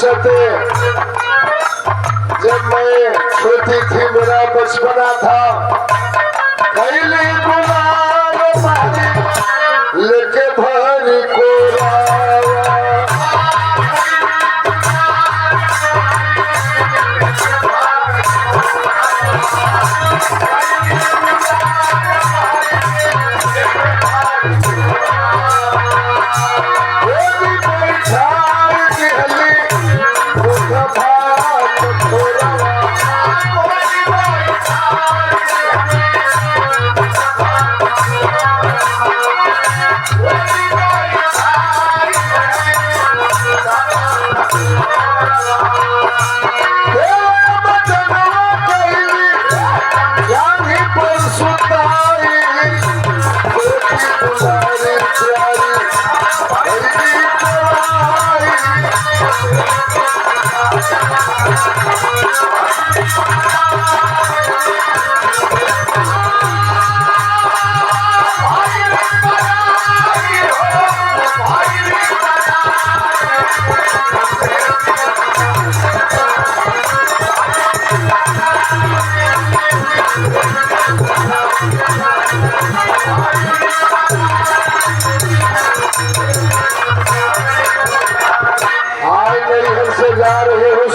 सोचते जब मैं छोटी थी मेरा बचपना था पहले गुलाल मारी लेके भरी कोरा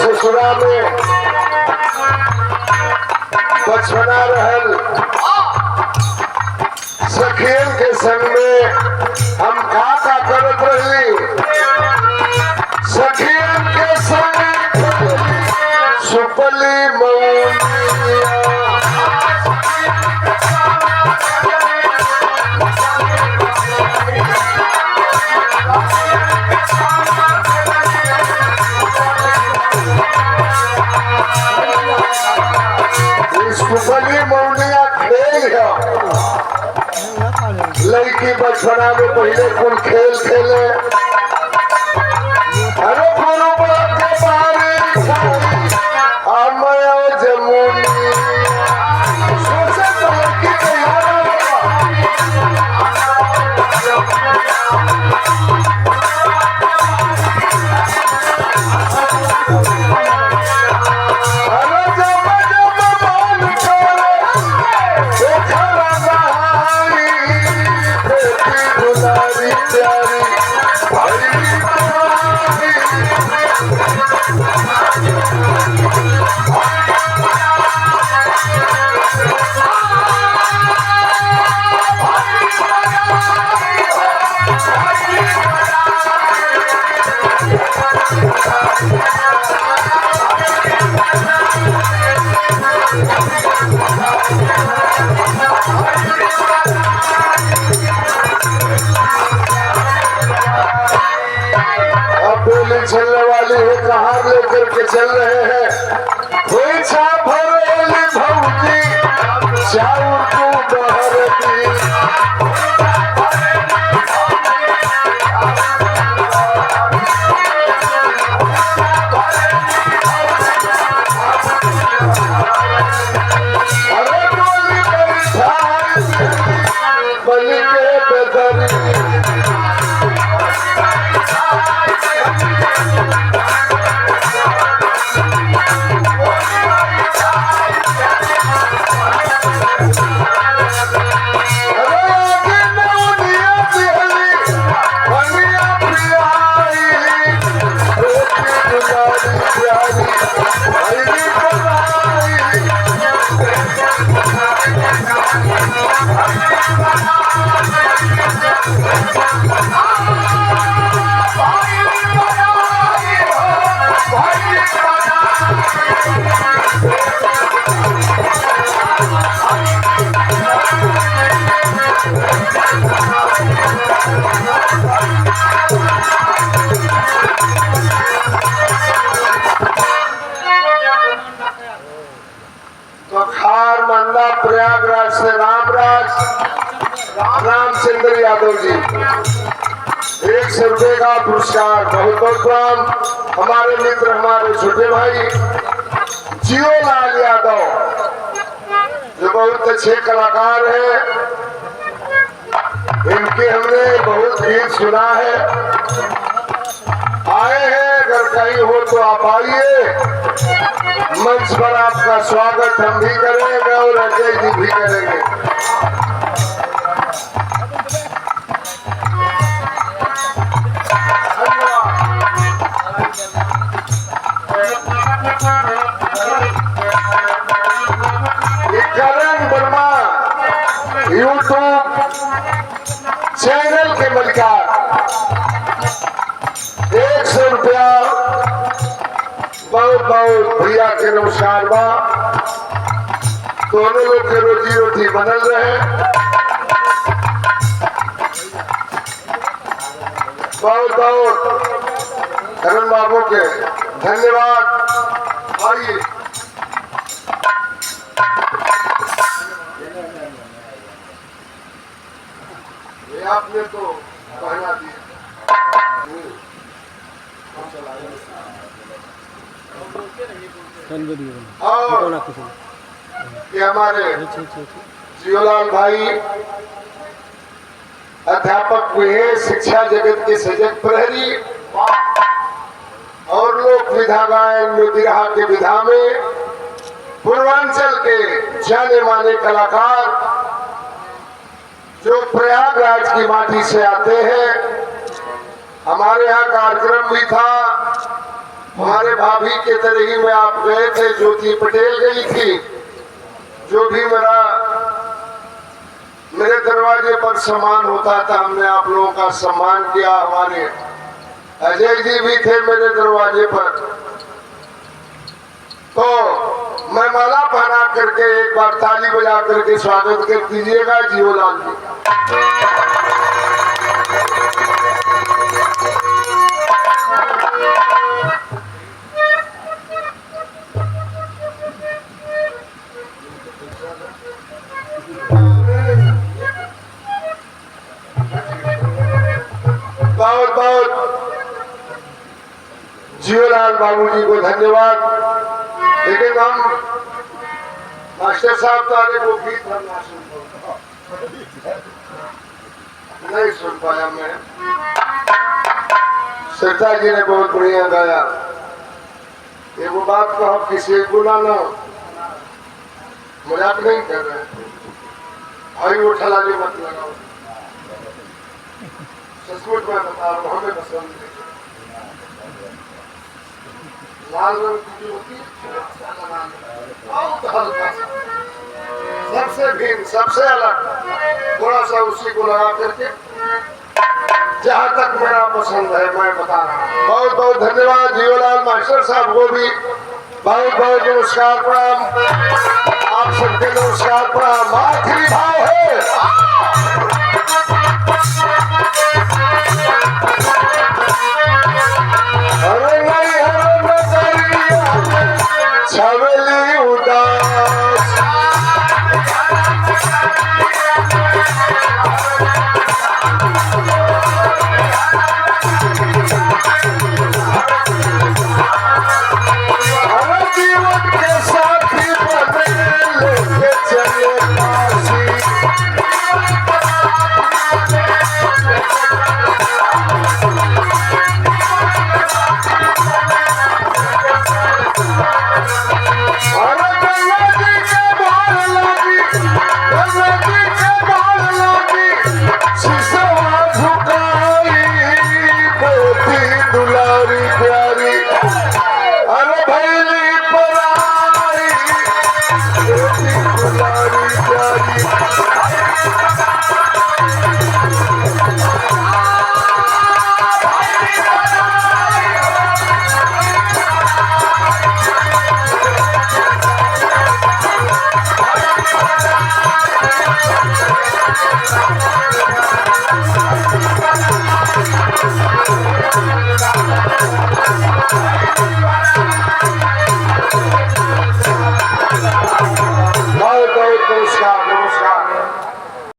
ससुरा में बचपना रहल सखियन के संग में हम का करत रही सखियन के संग सुपली मौनिया सुपली मौनिया खेल है लड़की बचपना में पहले कुल खेल खेले अरे के बारे जमुनी सोचे तो लड़की के चलने वाली है कहाँ लेकर के चल रहे हैं पैसा भरेली भौजी चाउर को बहरती अरे बोली बनी के बेदरी प्रयागराज से रामचंद्र यादव जी 100 रुपए का पुरस्कार बहुत बहुत प्रणाम। हमारे मित्र हमारे छोटे भाई जियो लाल यादव जो बहुत अच्छे कलाकार हैं, इनके हमने बहुत गीत सुना है। आए हैं अगर कहीं नहीं हो तो आप आइए, मंच पर आपका स्वागत हम भी करेंगे और अजय जी भी करेंगे। करण वर्मा यूट्यूब चैनल के मलिकार 100 रुपया बहुत बहुत भैया के नमस्कार बा। दोनों लोग के रोजी रोटी बनल रहे। बहुत बहुत करण बाबू के धन्यवाद। आइए आपने तो पहना दिया। और ये हमारे जियोलाल भाई अध्यापक हुए, शिक्षा जगत के सजग प्रहरी और लोक विधा गायन में बिरहा के विधा में पूर्वांचल के जाने माने कलाकार जो प्रयागराज की माटी से आते हैं। हमारे यहाँ कार्यक्रम भी था, हमारे भाभी के तरही में आप गए थे, ज्योति पटेल गई थी। जो भी मेरे दरवाजे पर सम्मान होता था, हमने आप लोगों का सम्मान किया। हमारे अजय जी भी थे मेरे दरवाजे पर, तो मैं माला पहना करके एक बार ताली बजा करके स्वागत कर दीजिएगा जियोलाल जी। बहुत बहुत जियोलाल बाबू जी को धन्यवाद। लेकिन हम मास्टर साहब तारे वो गीत हम नहीं सुन पाया। मैं सरता जी ने बहुत बढ़िया गाया। ये वो बात कहो किसी को ना मजाक नहीं कर रहे, भाई वो ठलाली मत लगाओ। सचमुच मैं बता रहा हूँ, हमें पसंद नहीं। लाल रंग की होती है बहुत हल्का सा, सबसे भिन्न सबसे अलग, थोड़ा सा उसी को लगा करके जहाँ तक मेरा पसंद है मैं बता रहा हूँ। बहुत बहुत धन्यवाद जियोलाल मास्टर साहब को भी बहुत बहुत नमस्कार प्रणाम। आप सबके नमस्कार प्रणाम। आखिरी भाव है छवली उदास हर जीवन के साथी बने लेके चले काशी। Thank you.